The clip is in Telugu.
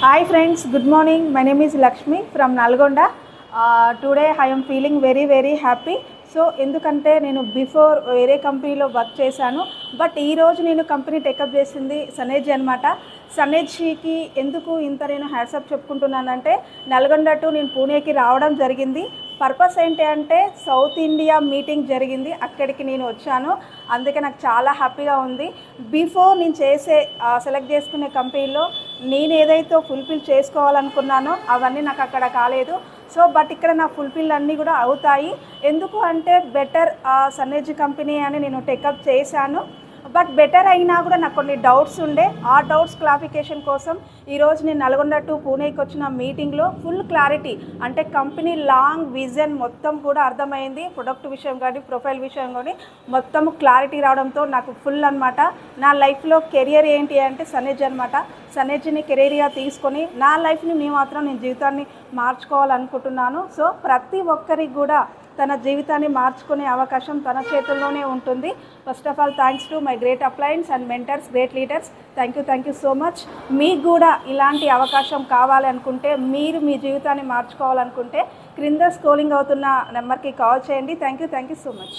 Hi friends, good morning. My name is Lakshmi from Nalgonda. Today I am feeling very happy. So ఎందుకంటే నేను బిఫోర్ వేరే కంపెనీలో వర్క్ చేశాను. బట్ ఈరోజు నేను కంపెనీ టేకప్ చేసింది సనేజీ అనమాట. సనేజీకి ఎందుకు ఇంత నేను హ్యాట్సప్ చెప్పుకుంటున్నానంటే నల్గొండ టు నేను పూణేకి రావడం జరిగింది. పర్పస్ ఏంటి అంటే సౌత్ ఇండియా మీటింగ్ జరిగింది, అక్కడికి నేను వచ్చాను. అందుకే నాకు చాలా హ్యాపీగా ఉంది. బిఫోర్ నేను సెలెక్ట్ చేసుకునే కంపెనీలో నేను ఏదైతే ఫుల్ఫిల్ చేసుకోవాలనుకున్నానో అవన్నీ నాకు అక్కడ కాలేదు. సో బట్ ఇక్కడ నా ఫుల్ఫిల్ అన్నీ కూడా అవుతాయి. ఎందుకు అంటే బెటర్ సనేజీ కంపెనీ అని నేను టేకప్ చేశాను. బట్ బెటర్ అయినా కూడా నాకు కొన్ని డౌట్స్ ఉండే. ఆ డౌట్స్ క్లారిఫికేషన్ కోసం ఈరోజు నేను నల్గొండ టు పూణేకి వచ్చిన మీటింగ్లో ఫుల్ క్లారిటీ అంటే కంపెనీ లాంగ్ విజన్ మొత్తం కూడా అర్థమైంది. ప్రొడక్ట్ విషయం కానీ ప్రొఫైల్ విషయం కానీ మొత్తం క్లారిటీ రావడంతో నాకు ఫుల్ అనమాట. నా లైఫ్లో కెరియర్ ఏంటి అంటే సనేజీ అనమాట. సనేజీని కెరీర్గా తీసుకొని నా లైఫ్ని నేను జీవితాన్ని మార్చుకోవాలనుకుంటున్నాను. సో ప్రతి ఒక్కరికి కూడా తన జీవితాన్ని మార్చుకునే అవకాశం తన చేతుల్లోనే ఉంటుంది. First of all thanks to my great appliance and mentors, great leaders. Thank you so much. మీకు కూడా ఇలాంటి అవకాశం కావాలి అనుకుంటే, మీరు మీ జీవితాన్ని మార్చుకోవాలనుకుంటే క్రింద స్క్రోలింగ్ అవుతున్న నెంబర్కి కాల్ చేయండి. Thank you so much.